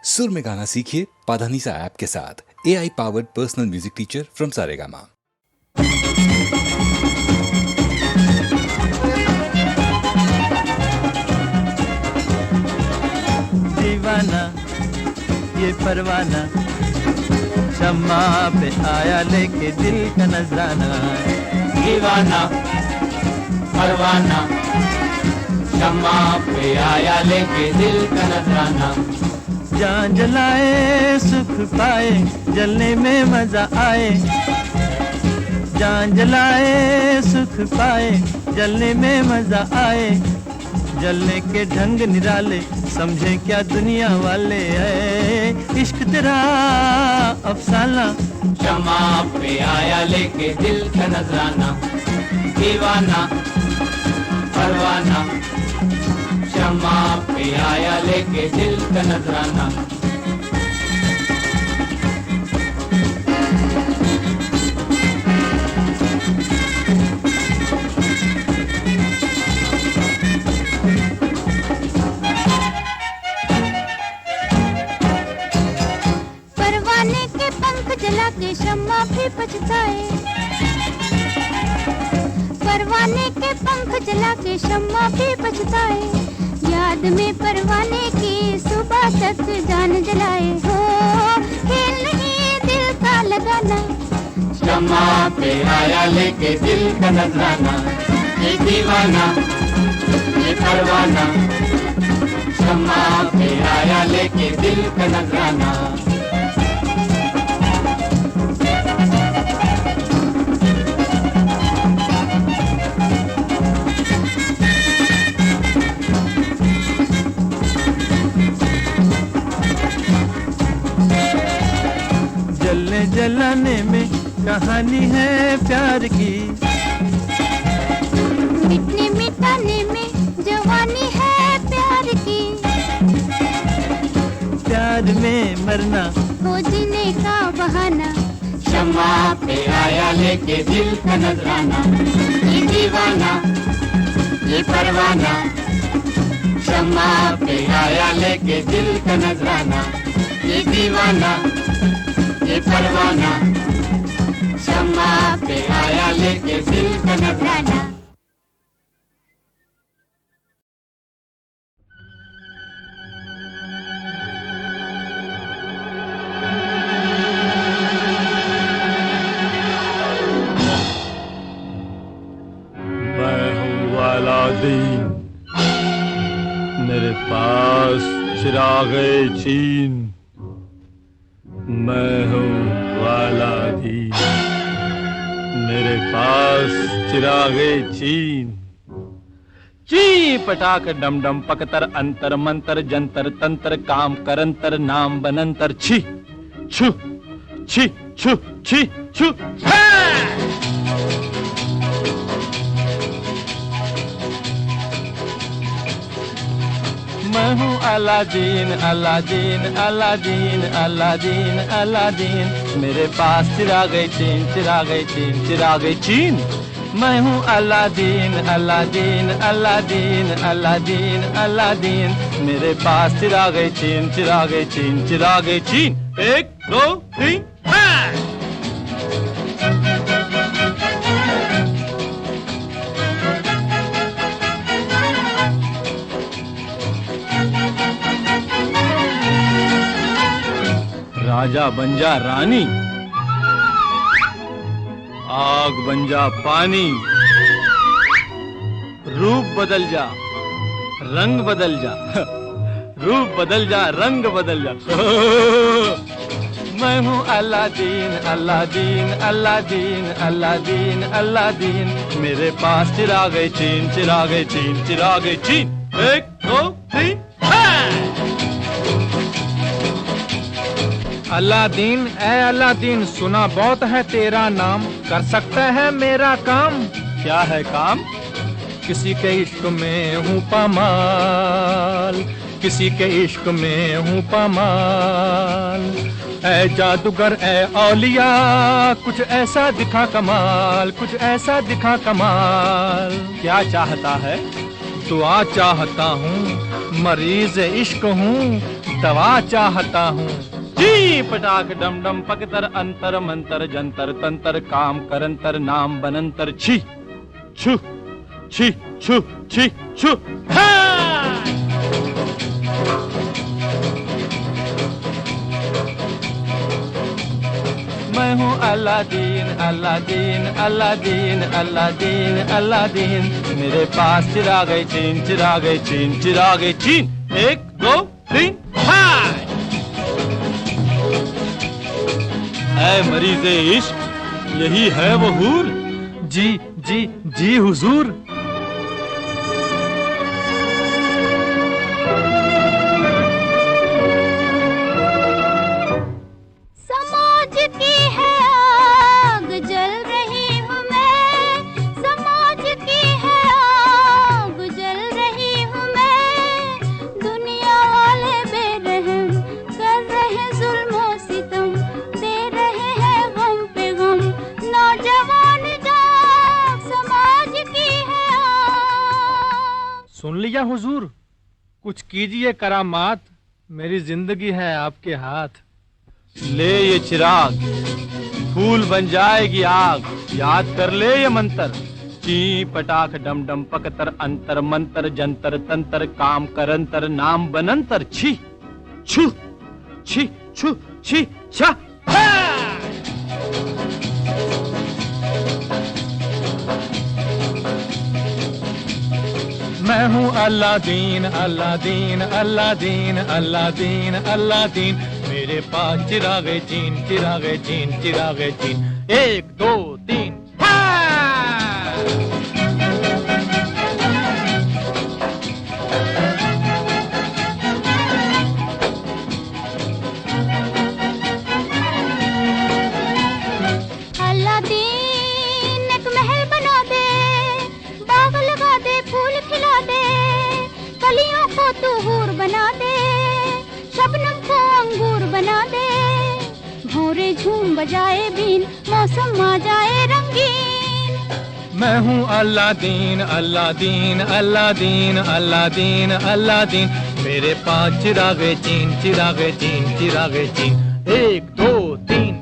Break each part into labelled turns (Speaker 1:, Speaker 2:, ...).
Speaker 1: सुर में गाना सीखिए पाधानीसा ऐप के साथ। AI powered personal music teacher from Saregama.
Speaker 2: दीवाना ये परवाना शम्मा पे आया लेके दिल का नजराना।
Speaker 3: दीवाना परवाना शम्मा पे आया लेके दिल का नजराना।
Speaker 2: जान जलाए सुख पाए जलने में मजा आए। जान जलाए सुख पाए जलने में मजा आए। जलने के ढंग निराले समझे क्या दुनिया वाले है। इश्क तेरा अफसाना
Speaker 3: शम्मा पे आया लेके दिल का नजराना। दीवाना परवाना शम्मा पे आया लेके दिल का नजराना।
Speaker 4: परवाने के पंख जला के शम्मा भी पछताए। परवाने के पंख जला के शम्मा भी पछताए। याद में परवाने की सुबह तक जान जलाए। हो खेल नहीं दिल का लगाना।
Speaker 3: शम्मा पे आया लेके दिल का नजराना। ये दीवाना ये परवाना शम्मा पे आया लेके दिल का नजराना।
Speaker 2: जलने जलाने में कहानी है प्यार की।
Speaker 4: मिटने मिटाने में जवानी है प्यार की।
Speaker 2: प्यार में मरना
Speaker 4: हो जीने का बहाना।
Speaker 3: शम्मा पे आया लेके दिल का नजराना। ये दीवाना ये परवाना शम्मा पे आया लेके दिल का नजराना। ये दीवाना ये परवाना शम्मा पे आया लेके दिल का नजराना।
Speaker 5: मैं हूँ अलादीन, मेरे पास चिरागे चीन। मैं हूँ अलादीन, मेरे पास चिरागे चीन। ची पटाक डम डम पकतर अंतर मंतर जंतर तंत्र काम करंतर नाम बनंतर छी छु छी छु छी छु। मैं हूँ Aladdin Aladdin Aladdin Aladdin Aladdin. मेरे पास चिरागे चीन चिरागे चीन चिरागे चीन। मैं हूँ Aladdin Aladdin Aladdin Aladdin Aladdin. मेरे पास चिरागे चीन चिरागे चीन चिरागे चीन। 1 2 3 राजा बन जा रानी, आग बन जा पानी। रूप बदल जा रंग बदल जा रूप बदल जा रंग बदल जा। मैं हूँ Aladdin Aladdin Aladdin Aladdin Aladdin. मेरे पास चिरागे चीन चिरागे चीन चिरागे चीन। 1 2 3
Speaker 6: अलादीन ए अलादीन, सुना बहुत है तेरा नाम, कर सकता है मेरा काम।
Speaker 5: क्या है काम?
Speaker 6: किसी के इश्क में हूँ पामाल, किसी के इश्क में हूँ पामाल। ऐ जादूगर ऐ औलिया, कुछ ऐसा दिखा कमाल, कुछ ऐसा दिखा कमाल।
Speaker 5: क्या चाहता है?
Speaker 6: दुआ चाहता हूँ, मरीज इश्क हूँ,
Speaker 5: दवा चाहता हूँ। जी पटाक डम डम पकतर अंतर मंतर जंतर तंतर काम करंतर नाम बनंतर छी छू छी छू छी छू। मैं हूँ Aladdin Aladdin Aladdin Aladdin Aladdin, मेरे पास चिरागे चीन चिरागे चीन चिरागे चीन। 1 2 3 हाय। ऐ मरीज़े इश्क, यही है वो हूर। जी जी जी हुजूर।
Speaker 4: समाज की है आग जल रही हूँ मैं, समाज की है आग जल रही हूँ मैं। दुनिया वाले बेरहम कर रहे जुल्म और सितम, दे रहे हैं गम पे गम नौजवान जाग, समाज की है आग।
Speaker 6: सुन लिया हुजूर, कुछ कीजिए करामात, मेरी जिंदगी है आपके हाथ।
Speaker 5: ले ये चिराग, फूल बन जाएगी आग, याद कर ले ये मंत्र। ची पटाख डम डम पकतर अंतर मंतर जंतर तंतर काम करंतर नाम बनंतर छी छू छी छू छी छा।
Speaker 6: मैं हूँ Aladdin Aladdin Aladdin Aladdin Aladdin, मेरे पास चिरागे चीन चिरागे चीन चिरागे चीन। 1 2 3
Speaker 4: अल्लादीन एक महल बना दे, बाग लगा दे, फूल खिला दे, कलियों को तू हूर बना दे, शबनम को अंगूर बना दे, भौरे झूम बजाए बीन, मौसम आ जाए रंगीन।
Speaker 6: मैं हूँ Aladdin Aladdin Aladdin Aladdin Aladdin, मेरे पास चिरागे चीन चिरागे चीन चिरागे चीन। 1 2 3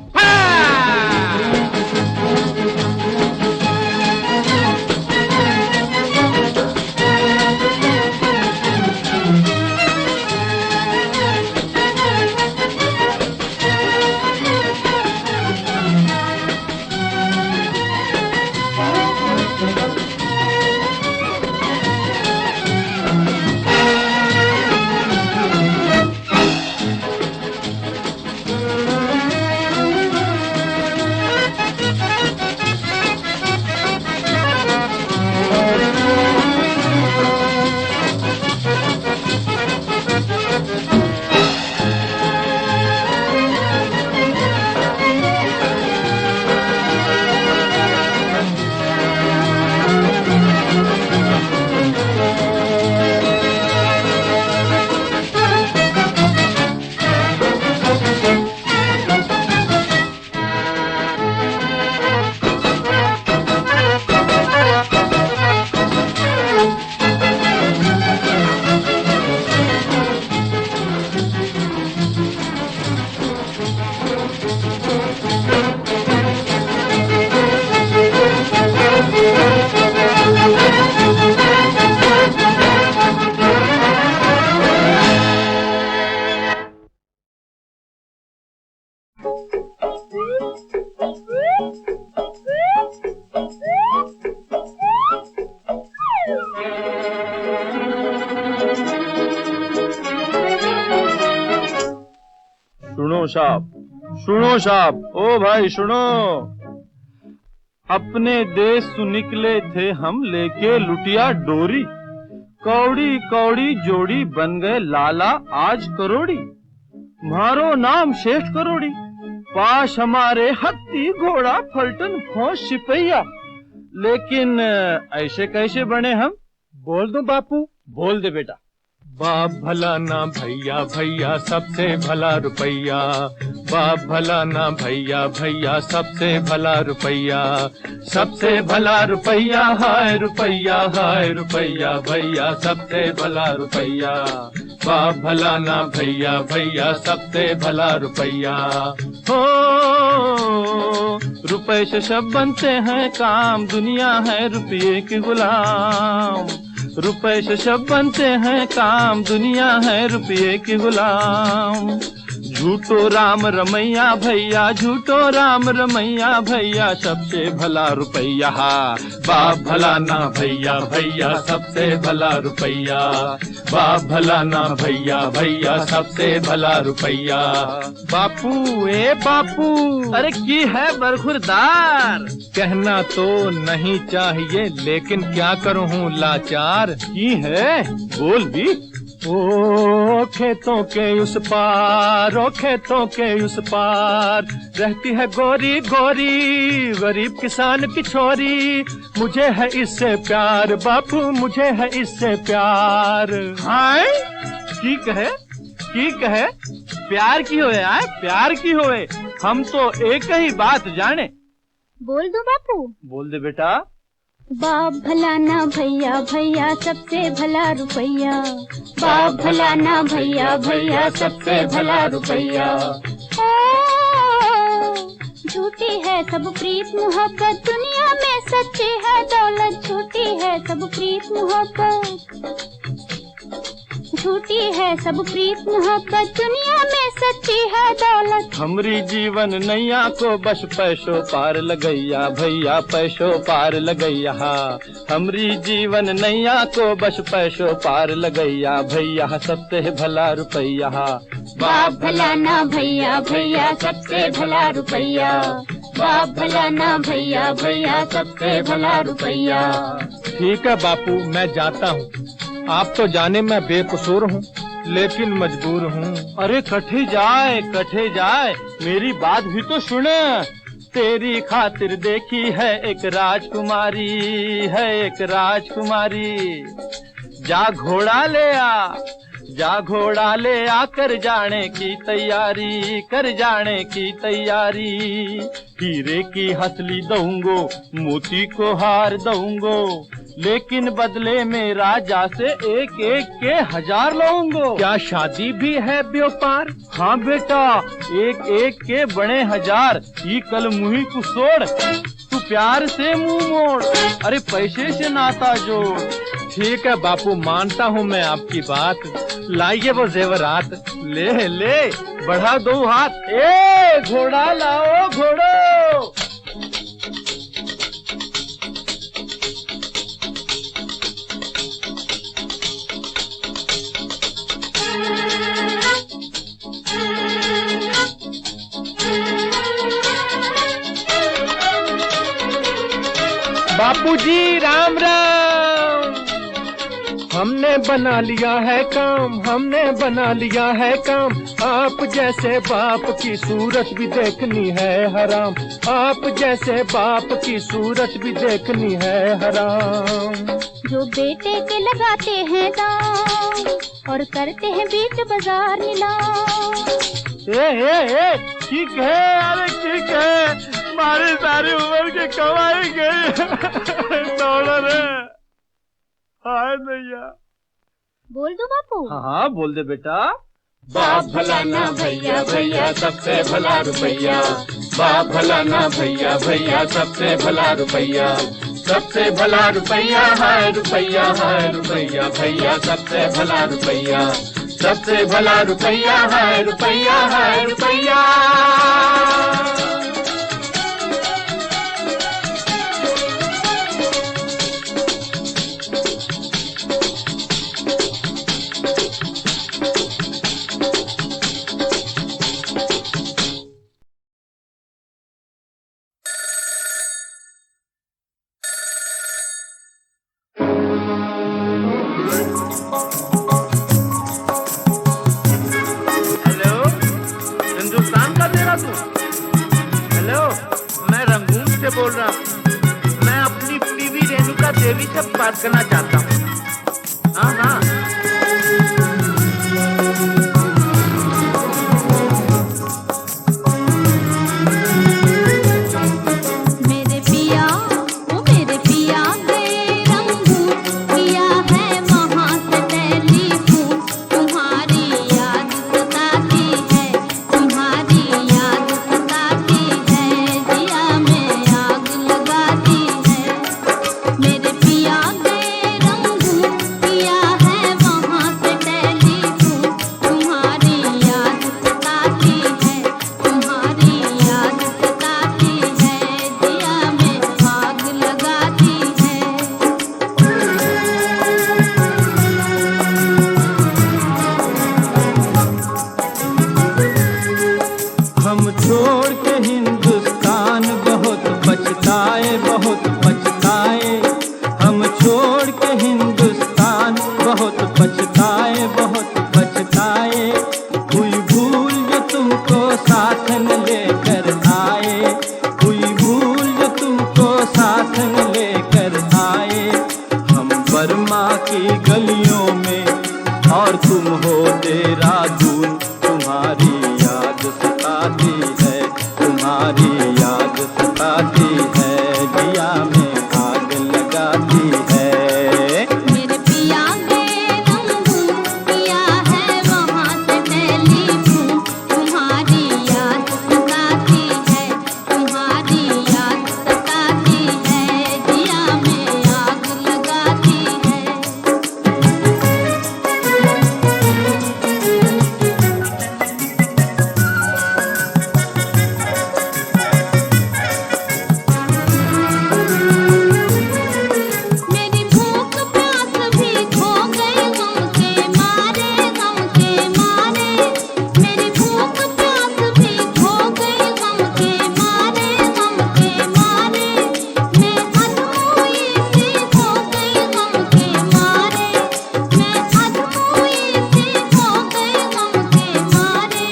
Speaker 5: सुनो साहब, ओ भाई सुनो। अपने देश से निकले थे हम लेके लुटिया डोरी, कौड़ी कौड़ी जोड़ी बन गए लाला आज करोड़ी। मारो नाम श्रेष्ठ करोड़ी, पास हमारे हत्ती घोड़ा फलटन फौज सिपहिया। लेकिन ऐसे कैसे बने हम?
Speaker 6: बोल दूं बापू?
Speaker 5: बोल दे बेटा।
Speaker 6: बाप भला ना भैया भैया सबसे भला रुपैया, बाप भला ना भैया भैया सबसे भला रुपैया, सबसे भला रुपैया हाय रुपैया भैया सबसे भला रुपैया। बाप भला ना भैया, भैया सबसे भला रुपया। हो रुपए से सब बनते हैं काम, दुनिया है रुपये की गुलाम। रुपए से सब बनते हैं काम, दुनिया है रुपये की गुलाम। झूठो राम रमैया भैया, झूठो राम रमैया भैया, सबसे भला रुपया। बाप भला ना भैया, भैया सबसे भला रुपया। बाप भला ना भैया, भैया सबसे भला रुपया। बापू ए बापू,
Speaker 5: अरे की है बरखुरदार?
Speaker 6: कहना तो नहीं चाहिए लेकिन क्या करूं हूँ लाचार।
Speaker 5: की है बोल भी।
Speaker 6: ओ खेतों के उस पार, ओ खेतों के उस पार रहती है गोरी गोरी, गरीब किसान की छोरी। मुझे है इससे प्यार बापू, मुझे है इससे प्यार।
Speaker 5: हाय ठीक है, ठीक है, प्यार की होए आए, प्यार की होए। हम तो एक ही बात जाने।
Speaker 4: बोल दो बापू।
Speaker 5: बोल दे बेटा।
Speaker 4: बाप भला ना भैया, भैया सबसे भला रुपया। बाप भला ना भैया, भैया सबसे भला रुपया। झूठी है सब प्रीत मोहब्बत, दुनिया में सच्ची है दौलत। झूठी है सब प्रीत मोहब्बत, झूठी है सब प्रीत मोहब्बत, दुनिया में सच्ची है दौलत।
Speaker 6: हमरी जीवन नैया को बस पैसों पार लगैया भैया, पैसों पार लगैया। हमरी जीवन नैया को बस पैसों पार लगैया भैया, सबसे भला रुपया।
Speaker 4: बाप भला ना भैया, भैया सबसे भला रुपया। बाप भला ना भैया, भैया सबसे भला रुपया।
Speaker 6: ठीक है बापू, मैं जाता हूँ। आप तो जाने मैं बेकसूर हूँ लेकिन मजबूर हूँ।
Speaker 5: अरे कठे जाए, कठे जाए, मेरी बात भी तो सुने।
Speaker 6: तेरी खातिर देखी है एक राजकुमारी, है एक राजकुमारी। जा घोड़ा ले आ, जा घोड़ा ले आ, कर जाने की तैयारी, कर जाने की तैयारी। हीरे की हसली दूंगो, मोती को हार दूंगो, लेकिन बदले में राजा से एक एक के 1000 लूंगो। क्या शादी भी है व्यापार?
Speaker 5: हाँ बेटा, एक एक के बड़े 1000। ये कल मुही को छोड़, तू प्यार से मुंह मोड़, अरे पैसे से नाता जोड़।
Speaker 6: ठीक है बापू, मानता हूँ मैं आपकी बात। लाइए वो जेवरात।
Speaker 5: ले ले, बढ़ा दो हाथ। ए घोड़ा लाओ, घोड़ो।
Speaker 6: बापूजी राम राम। हमने बना लिया है काम, हमने बना लिया है काम। आप जैसे बाप की सूरत भी देखनी है हराम, आप जैसे बाप की सूरत भी देखनी है हराम।
Speaker 4: जो बेटे के लगाते हैं दाम और करते हैं बीच बाजार नीलाम।
Speaker 5: ए ठीक है, अरे ठीक है, हमारी सारी उम्र की कमाई गई डॉलर है। हाय भैया।
Speaker 4: बोल दो बापू।
Speaker 5: हाँ बोल दे बेटा।
Speaker 3: बाप भला ना भैया, भैया सबसे भला रुपया। बाप भला ना भैया, भैया सबसे भला रुपया। सबसे भला रुपया है रुपया, है रुपया भैया, सबसे भला रुपया। सबसे भला रुपया है रुपया, है रुपया।
Speaker 5: बोल रहा हूँ। मैं अपनी बीवी रेणुका देवी से बात करना चाहता हूँ। हाँ हाँ।
Speaker 4: मेरे पिया, ओ मेरे पिया गए रंगून, किया है वहाँ से टेलीफोन। तुम्हारा
Speaker 2: छोड़ के हिंदुस्तान बहुत पछताए, बहुत पछताए। हम छोड़ के हिंदुस्तान बहुत पछताए, बहुत पछताए। हुई भूल जो तुमको साथ न लेकर आए, हुई भूल जो तुमको साथ न लेकर आए। हम बर्मा की गलियों में और तुम हो देहरादून, तुम्हारी याद सताती है, तुम्हारी याद सताती है, दिया में आग लगाती है।
Speaker 4: मेरे पिया गए रंगून, किया है वहाँ से टेलीफोन, तुम्हारी याद सताती है, तुम्हारी याद सताती है, दिया में आग लगाती है। मेरी भूख प्यास भी खो गई गम के मारे, गम के मारे। मेरी भूख प्यास भी खो गई गम के मारे, गम के मारे। मैं अधमोई सी हो गई गम के मारे, मैं अधमोई सी हो गई गम के मारे।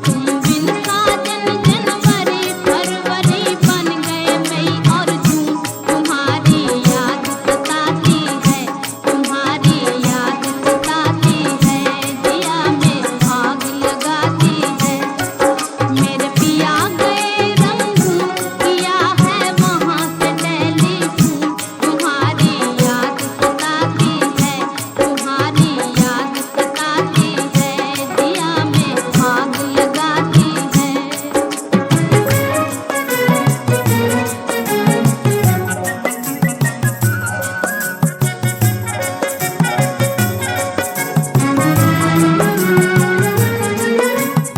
Speaker 4: तुम बिन साजन जनवरी फरवरी बन गए मई और जून, तुम्हारी याद सताती है, तुम्हारी याद सताती है, दिया में आग लगाती है। मेरे पिया गए रंगून, किया है वहाँ से टेलीफोन, तुम्हारी याद सताती है, तुम्हारी याद सताती है, दिया में आग लगाती है।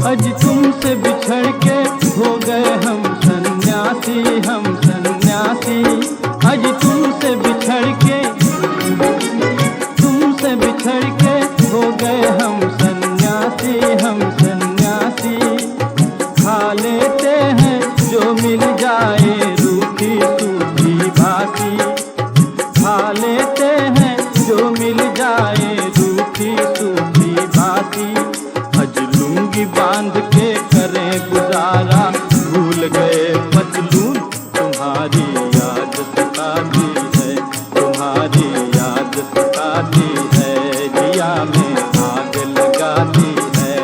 Speaker 2: आज तुमसे बिछड़ के हो गए हम सन्यासी, हम सन्यासी। आज तुमसे बिछड़ के हो गए हम सन्यासी, हम सन्यासी। खा लेते हैं जो मिल जाए रूखी सूखी बासी, खा लेते हैं जो मिल जाए रूखी सूखी बासी। हज लुंगी बांध के करें गुजारा, भूल गए पतलून, तुम्हारी याद सताती है, तुम्हारी याद सताती है, दिया में आग लगाती है।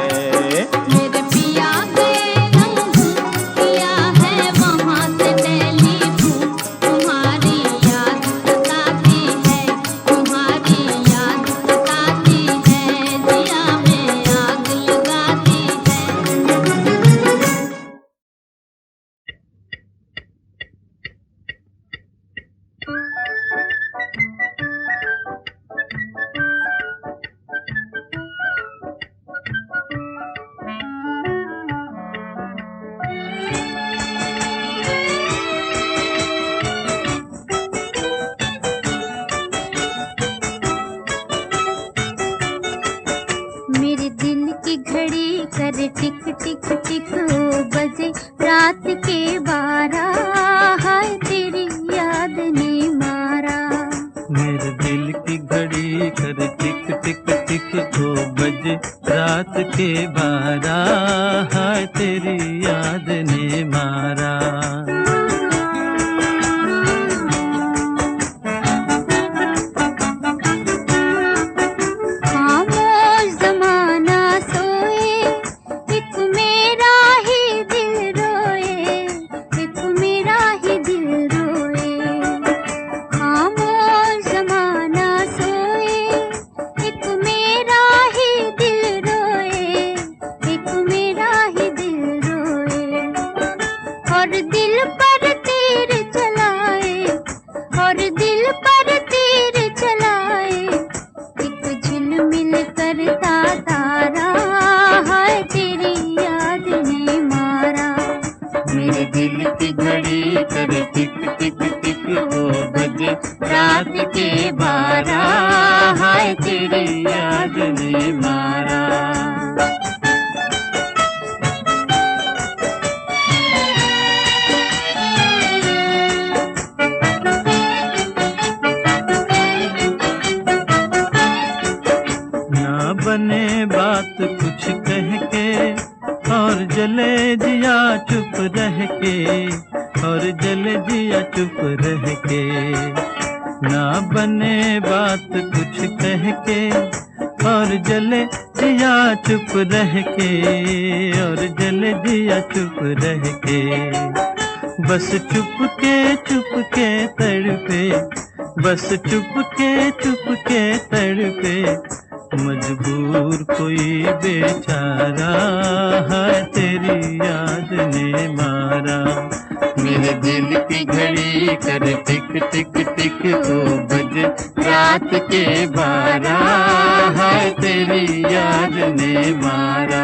Speaker 4: मेरे पिया गए रंगून, किया है वहाँ से टेलीफोन, तुम्हारी याद सताती है, तुम्हारी याद सताती है, दिया में आग लगाती है। मेरे दिल की घड़ी करे टिक टिक टिक, बजे रात के 12, हाय तेरी याद ने मारा।
Speaker 2: मेरे दिल की घड़ी कर टिक टिक टिक, 2 बजे रात के 12, हाय तेरी याद ने मारा।
Speaker 4: खामोश जमाना सोए, एक मेरा ही दिल रोए, एक मेरा ही दिल रोए। खामोश जमाना सोए, एक मेरा ही दिल रोए, एक मेरा ही दिल रोए।
Speaker 2: जले जिया चुप रह के, और जले जिया चुप रह के, ना बने बात कुछ कह के, और जले जिया चुप रह के, और जले जिया चुप रह के, बस चुप के तड़पे, बस चुप के तड़पे, मजबूर कोई बेचारा है तेरी याद ने मारा।
Speaker 3: मेरे दिल की घड़ी कर टिक टिक टिक तो बजे रात के 12 है तेरी याद ने मारा।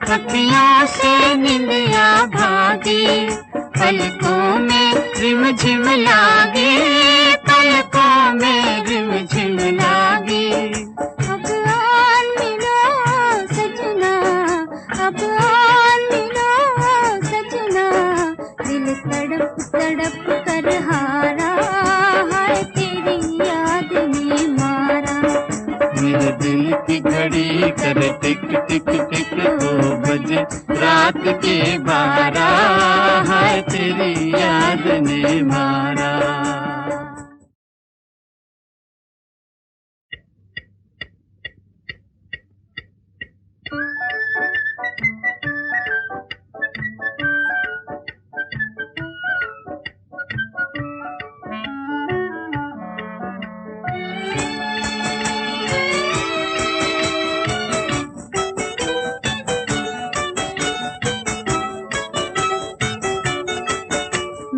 Speaker 3: अखियों से निंदिया भागी, पलकों में रिमझिम लागी, पलकों में रिमझिम लागी।
Speaker 4: अब आन मिलो सजना, अब आन मिलो सजना, दिल तड़प तड़प कर हारा है तेरी याद ने मारा।
Speaker 3: मेरे दिल की घड़ी कर टिक टिक टिक तो बजे रात के 12 है तेरी याद ने मारा।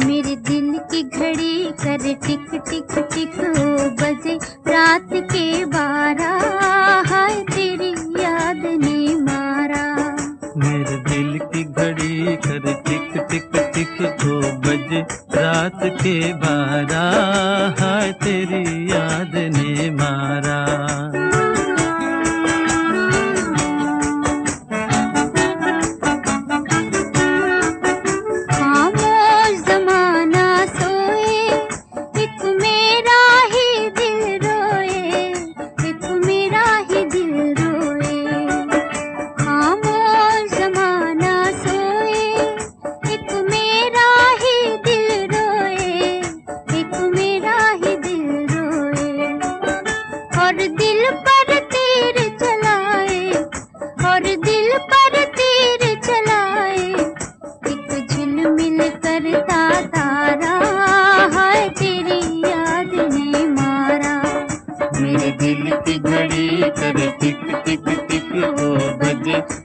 Speaker 4: मेरे दिल की घड़ी कर टिक टिक टिक बजे रात के 12 है तेरी याद ने मारा।
Speaker 2: मेरे दिल की घड़ी कर टिक टिक टिक 2 बजे रात के 12 है तेरी याद ने मारा।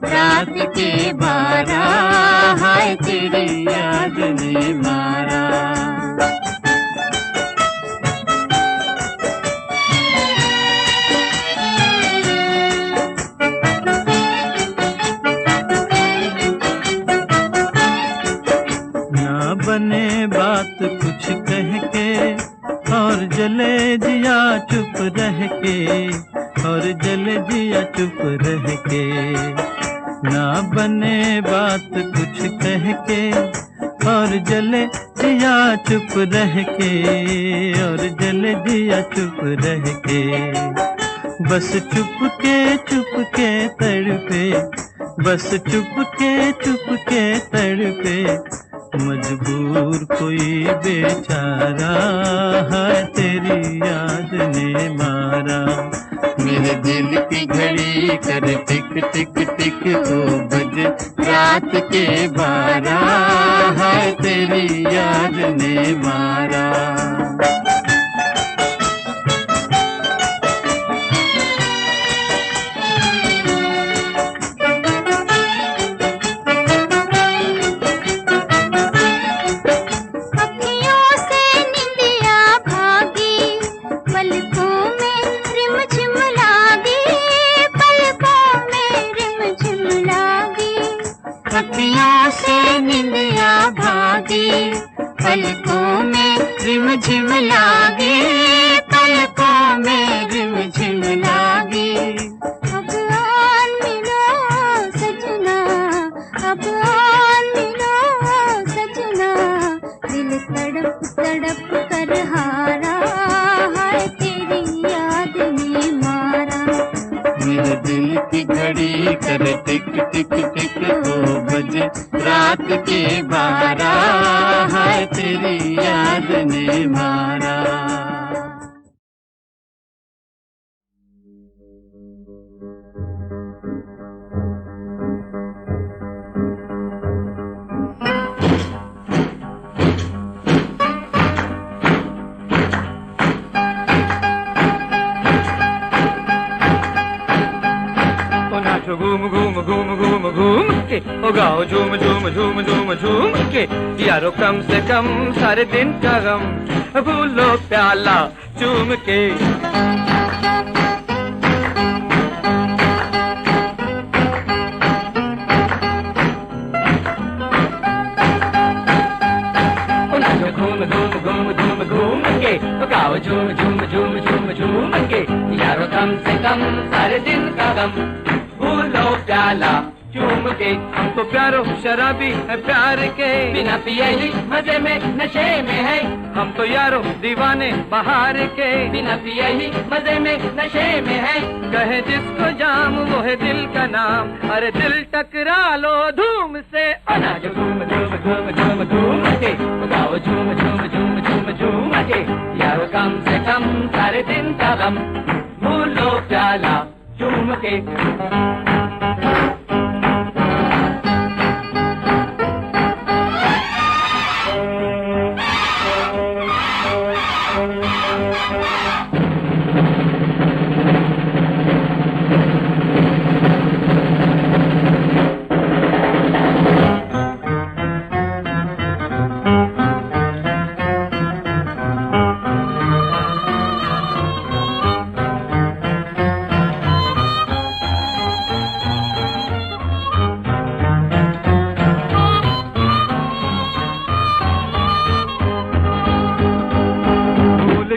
Speaker 3: रात के 12 हाय तेरी याद ने मारा।
Speaker 2: ना बने बात कुछ कह के और जले जिया चुप रह के, और जले जिया चुप रह के, ना बने बात कुछ कह के और जले जिया चुप रह के, और जले जिया चुप रह के, बस चुप के तड़पे, बस चुप के तड़पे, मजबूर कोई बेचारा है तेरी याद ने मारा।
Speaker 3: मेरे दिल की घड़ी कर टिक टिक टिक 2 बजे रात के 12 है तेरी याद ने मारा। अखियों से निंदिया भागी, पलकों में रिम रिमझिम लागी, पलकों में रिमझिम लागी।
Speaker 4: अब आन मिलो सजना, अब आन मिलो सजना, दिल तड़प तड़प कर हारा, हाय तेरी याद ने मारा।
Speaker 3: मेरे दिल की घड़ी करे टिक टिक टिक, 2 बजे रात के 12, हाय तेरी याद ने मारा।
Speaker 5: घूम घूम घूम घूम घूम के ओ गाओ झूम झूम झूम झूम झूम के, यारो कम से कम सारे दिन का गम भूलो प्याला चूम के। घूम घूम घूम घूम घूम के ओ गाओ झूम झूम झूम झूम झूम के, यारो कम से कम सारे दिन का गम भूलो प्याला चूम के। हम तो प्यारो शराबी है प्यार के, बिना पिए ही मजे में नशे में है। हम तो यारो दीवाने बहार के, बिना पिए ही मजे में नशे में है। कहे जिसको जाम वो है दिल का नाम, अरे दिल टकरा लो धूम से। अनाज घूम झूम झूम झूम झूम के गाओ झूम झूम झूम झूम झूम के, यारो कम से कम सारे दिन का गम भूलो प्याला चूम के।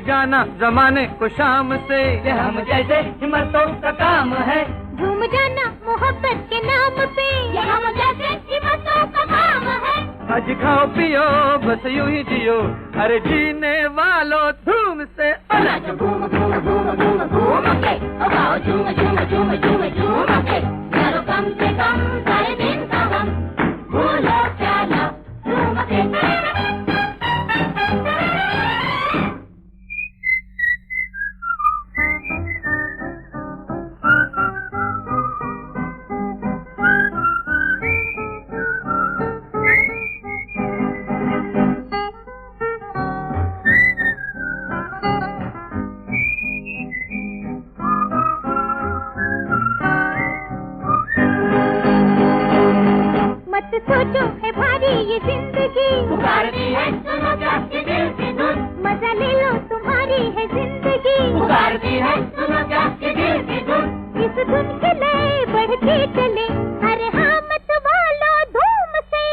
Speaker 5: जाना जमाने को शाम से, ये हम जैसे हिम्मतों का काम है।
Speaker 4: झूम जाना मोहब्बत के नाम पे, ये हम जैसे हिम्मतों का काम है।
Speaker 5: आज खाओ पियो बस यूं ही जियो, अरे जीने वालों धूम से।
Speaker 3: अनाज घूम घूम घूम घूम घूम के ओ गाओ झूम झूम झूम झूम झूम के, यारो कम से कम सारे दिन का गम भूलो प्याला चूम के।
Speaker 4: सोचो है भारी ये जिंदगी,
Speaker 3: पुकारती है सुनो क्या ये दिल की धुन।
Speaker 4: मजा ले लो तुम्हारी है जिंदगी,
Speaker 3: पुकारती है सुनो क्या ये दिल की धुन।
Speaker 4: इस धुन के लय बढ़ते चले, अरे हाँ मत वालो धूम से।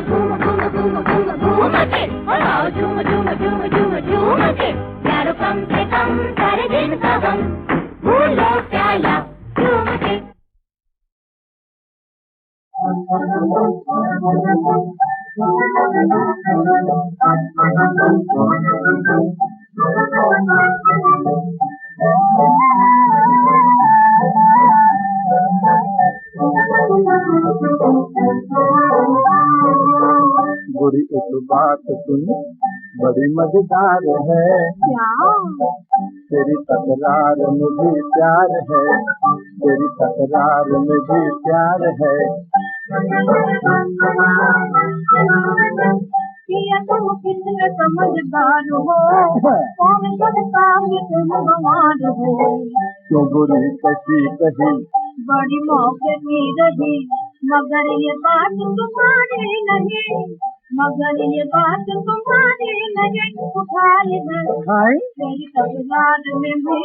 Speaker 3: घूम घूम घूम घूम घूम के और आओ झूम झूम झूम झूम झूम के, यारो कम से कम सारे दिन का गम भूलो प्याला चूम के।
Speaker 2: बुरी एक बात सुन बड़ी मजेदार है,
Speaker 4: क्या?
Speaker 2: तेरी तकरार में भी प्यार है, तेरी तकरार में भी प्यार है।
Speaker 4: तुम कितने समझदार हो, कौन लगता है तुम गंवार हो।
Speaker 2: क्यों बुरी कसी कही
Speaker 4: बड़ी मौके की रही, मगर ये बात तुम्हारी नहीं, मगर ये बात तुम्हारी नहीं। उठाए घर तेरी तकरार में भी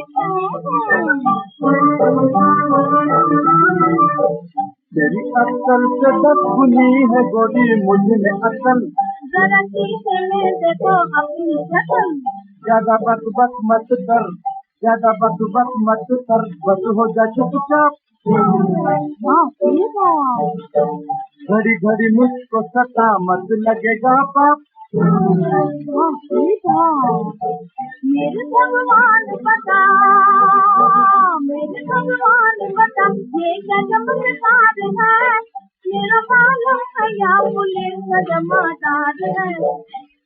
Speaker 2: तेरी अक्ल से बदगुनी है गोरी मुझ में अक्ल।
Speaker 4: जरा शीशे में देखो अपनी शक्ल,
Speaker 2: ज्यादा बक बक मत कर, ज्यादा बक बक मत कर, बस हो जा चुपचाप। घड़ी घड़ी मुझको सता मत, लगेगा पाप।
Speaker 4: मेरे भगवान बता, मेरे भगवान बता, ये क्या चमत्कार है, मेरा मालूम है या पुलिस का जमादार है।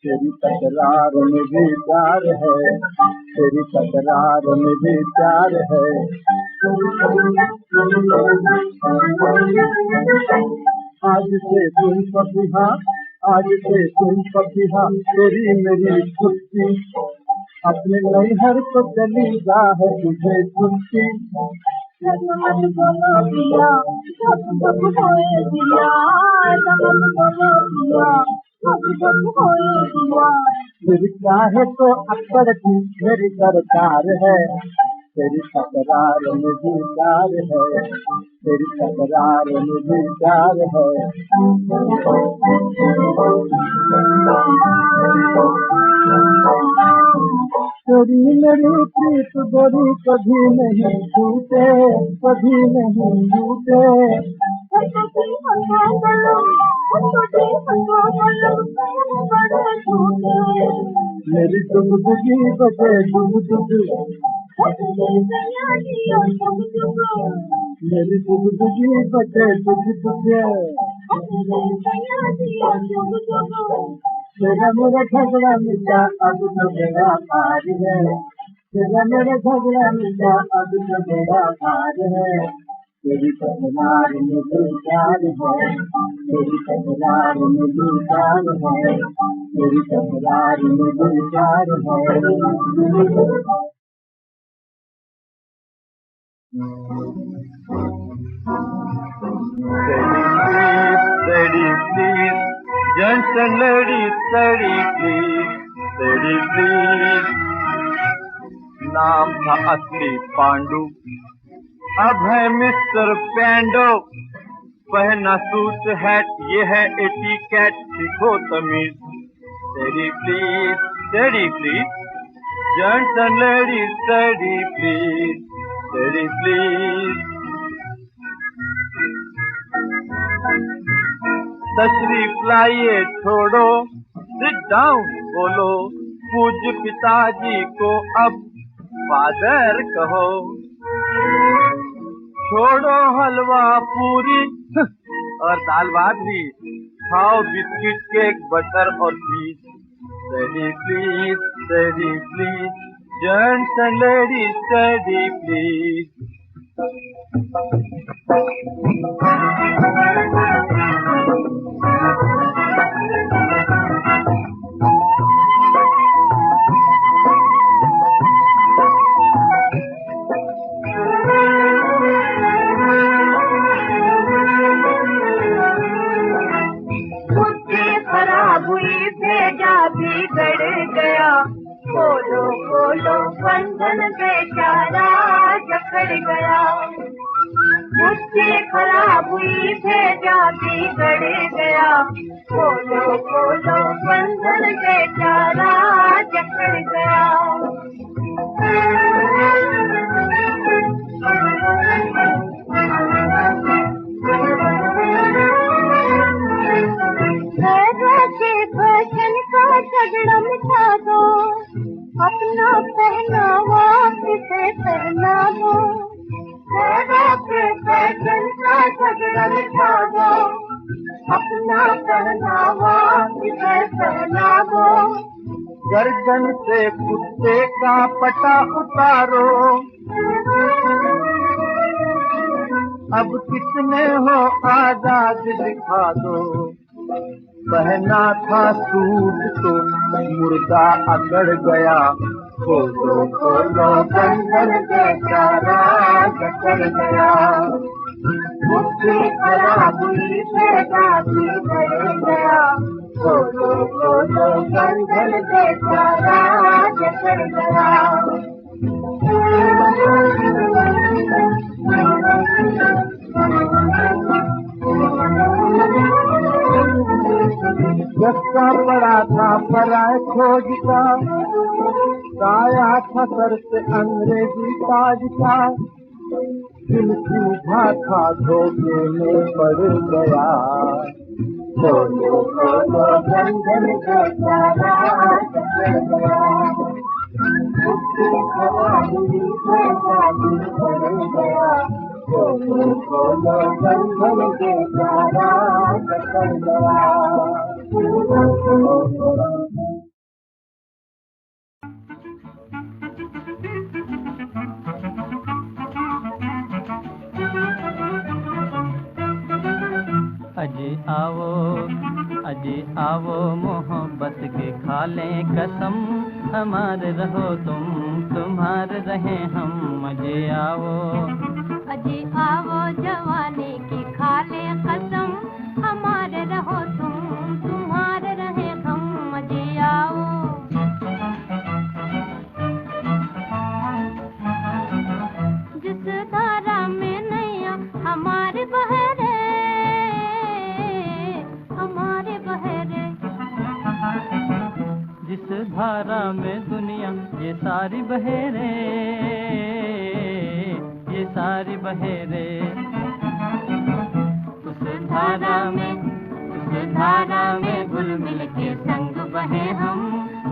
Speaker 2: तेरी तकरार में भी प्यार है, तेरी तकरार में भी प्यार है। आज से तुम पपिहा, आज से तुम पपिहा, तेरी मेरी छुट्टी, अपने नैहर को चली जा है तुझे छुट्टी।
Speaker 4: मत बोलो पिया, सब सब होए दिया, मत बोलो पिया, सब सब होए दिया।
Speaker 2: मेरी चाहे तो अकड़ की मेरी सरकार है, तेरी तकरार में भी प्यार है, तेरी तकरार में भी प्यार है। तेरी मेरी प्रीत गोरी कभी नहीं छूटे, कभी नहीं छूटे। मेरी दुगदुगी बजे दुगदुग, मेरी दुगदुगी बजे दुगदुग। तेरा मेरा झगड़ा मिटा अब तो मेरा पार है, तेरा मेरा झगड़ा मिटा अब तो मेरा पार है। तेरी तकरार में भी प्यार है, तेरी तकरार में भी प्यार है, तेरी तकरार में भी प्यार है।
Speaker 5: Steady please, gentle lady, steady please, steady please। नाम था असली पांडु, अब है मिस्टर पैंडो। पहना सूट हैट, ये है एटिकेट, सीखो तमीज। steady please, steady please, gentle lady, steady please, steady please। तशरीफ लाइए छोड़ो, सिट डाउन बोलो, पूज्य पिताजी को अब फादर कहो। छोड़ो हलवा पूरी और दाल भात भी, खाओ बिस्किट केक बटर और चीज। steady please, steady please, gents and ladies, steady please।
Speaker 4: खोलो खोलो बंधन बेचारा जकड़ गया, मुझसे खराब हुई भेजा बिगड़ गया। खोलो खोलो बंधन बेचारा जकड़ गया। भजन का झगड़ा मिटा दो, अपना पहनावा किसे पहना दो। भजन का झगड़ा मिटा दो, अपना पहनावा किसे पहना दो।
Speaker 5: गर्दन से कुत्ते का पटा उतारो, अब कितने हो आजाद दिखा दो। पहना था सूट तो मुर्दा अकड़ गया, खोलो खोलो बंधन बेचारा जकड़ गया। मुझसे खराब हुई भेजा बिगड़ गया, खोलो खोलो बंधन बेचारा जकड़ गया।
Speaker 2: जस्ता पड़ा था पराए खोज का, साया था सर से अंग्रेजी ताज का, दिल सीधा था धोखे में पड़ गया। बोलो बोलो बंधन का तारा टूट गया, बोलो बोलो बंधन के तारा टूट गया।
Speaker 5: अजी आओ मोहब्बत के खा लें कसम, हमारे रहो तुम तुम्हारे रहे हम। अजी आओ जवानी की खा लें कसम, हमारे रहो तुम तुम्हारे रहे हम। अजी आओ जिस धारा में नैया हमारे बहरे, जिस धारा में दुनिया ये सारी बहेरे, ये सारी बहेरे, उस धारा में घुल मिल के संग बहे हम,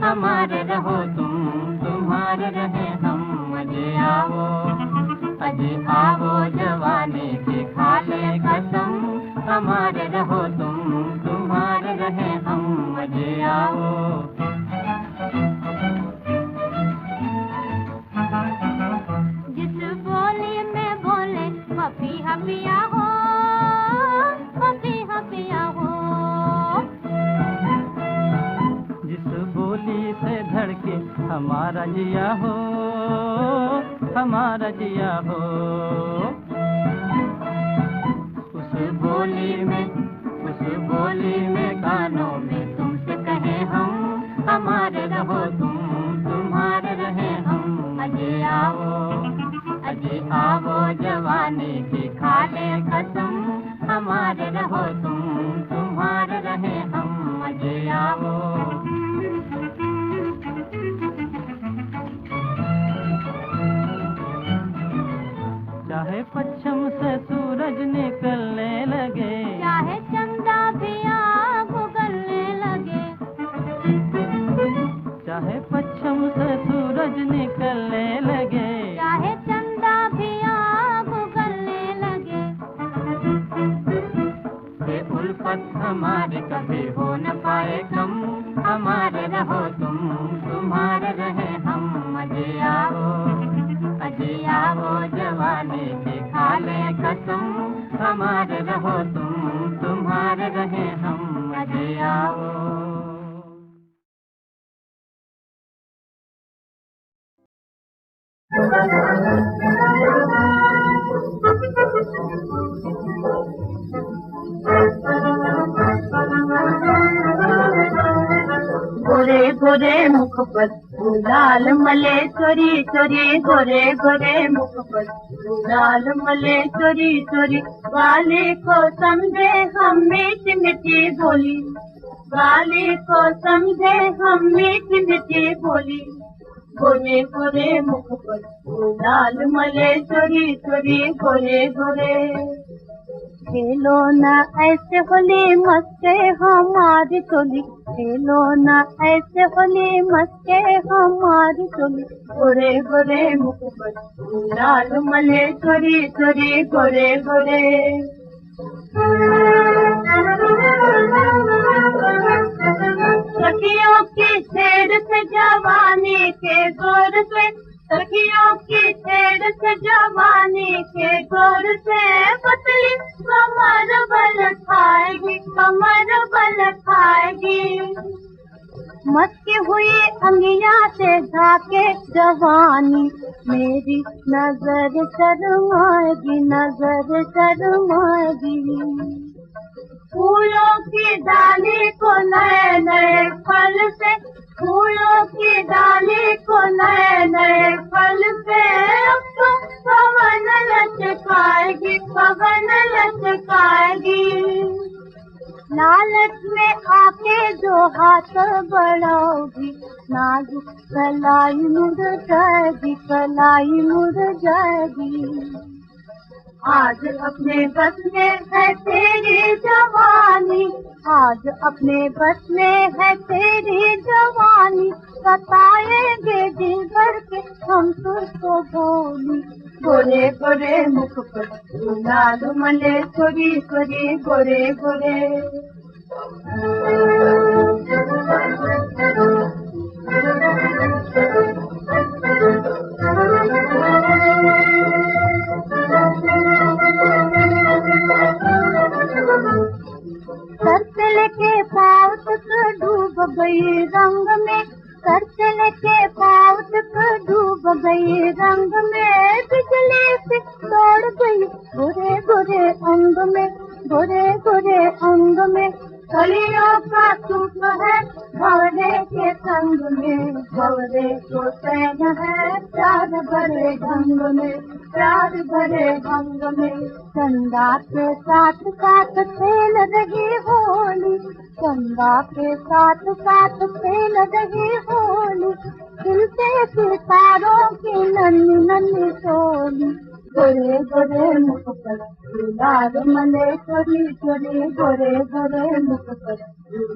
Speaker 5: हमारे रहो तुम तुम्हारे रहे हम। अजी आओ जवानी की खा ले कसम, हमारे रहो तुम तुम्हारे रहे हम। अजी आओ पिया हो, पिया हो, जिस बोली से धड़के हमारा जिया हो, हमारा जिया हो, उस बोली में कानों में तुमसे कहे हम, हमारे रहो तुम तुम्हारे रहे हम। अजी आओ जवानी की खा ले कसम, हमारे रहो तुम तुम्हारे रहे हम। अजी आओ चाहे पश्चिम से सूरज निकलने लगे, चाहे चंदा भी आग उगलने लगे, चाहे पश्चिम से सूरज निकलने लगे, चाहे चंदा भी आग उगलने लगे, ये उल्फत हमारे कभी हो न पाए कम, हमारे रहो तुम तुम्हारे रहे हम। अजी आओ जवानी की खा ले कसम, हमारे रहो तुम तुम्हारे रहे हम। अजी आओ
Speaker 7: गोरे गोरे मुख पर लाल मले चोरी चोरी, गोरे गोरे मुख पर लाल मले चोरी चोरी, वाले को समझे हम मीठी मीठी बोली, वाले को समझे हम मीठी मीठी बोली। गोरे गोरे मुख पर लाल मले चोरी चोरी, गोरे गोरे। खेलो न ऐसे होली मस्ते हमारी टोली, खेलो न ऐसे होली मस्ते हमारी टोली। गोरे गोरे मुख पर लाल मले चोरी चोरी, गोरे गोरे। सखियों की छेड़ से जवानी के गोर से, सखियों की छेड़ से जवानी के गोर से, पतली कमर बल खाएगी, कमर बल खाएगी। मस्ती हुई अंगिया से झाके जवानी, मेरी नजर शर्माएगी, नजर शर्माएगी। फूलों की डाली को नए नए फल से, फूलों की डाली को नए नए फल से, पवन लचकाएगी, पवन लचकाएगी। लालच में आके जो हाथ बढ़ाओगी, नाजुक कलाई
Speaker 4: मुड़ जाएगी, कलाई मुड़ जाएगी।
Speaker 7: आज अपने बस में है तेरी जवानी,
Speaker 4: आज अपने बस में है तेरी जवानी, बताएंगे दिल भर के हम तुझको बोली।
Speaker 7: गोरे गोरे मुख पर लाल मले छोरी छोरी गोरे गोरे।
Speaker 4: सर से लेके पाँव तक डूब गई रंग में, सर से लेके पाँव तक डूब गई रंग में, बिजली से दौड़ गई गोरे गोरे अंग में, गोरे गोरे अंग में।
Speaker 7: कलियों का सूप है भवरे के संग में, भवरे को चैन है प्यार भरे ढंग में, प्यार भरे ढंग में।
Speaker 4: चंदा के साथ साथ खेल रही होली, चंदा के साथ साथ खेल रही होली, खिलते सितारों की नन्ही नन्ही टोली।
Speaker 7: गोरे गोरे मुख पर लाल मले छोरी छोरी गोरे गोरे मुख पर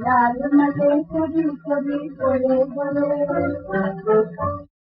Speaker 7: लाल मले छोरी छोरी गोरे गोरे।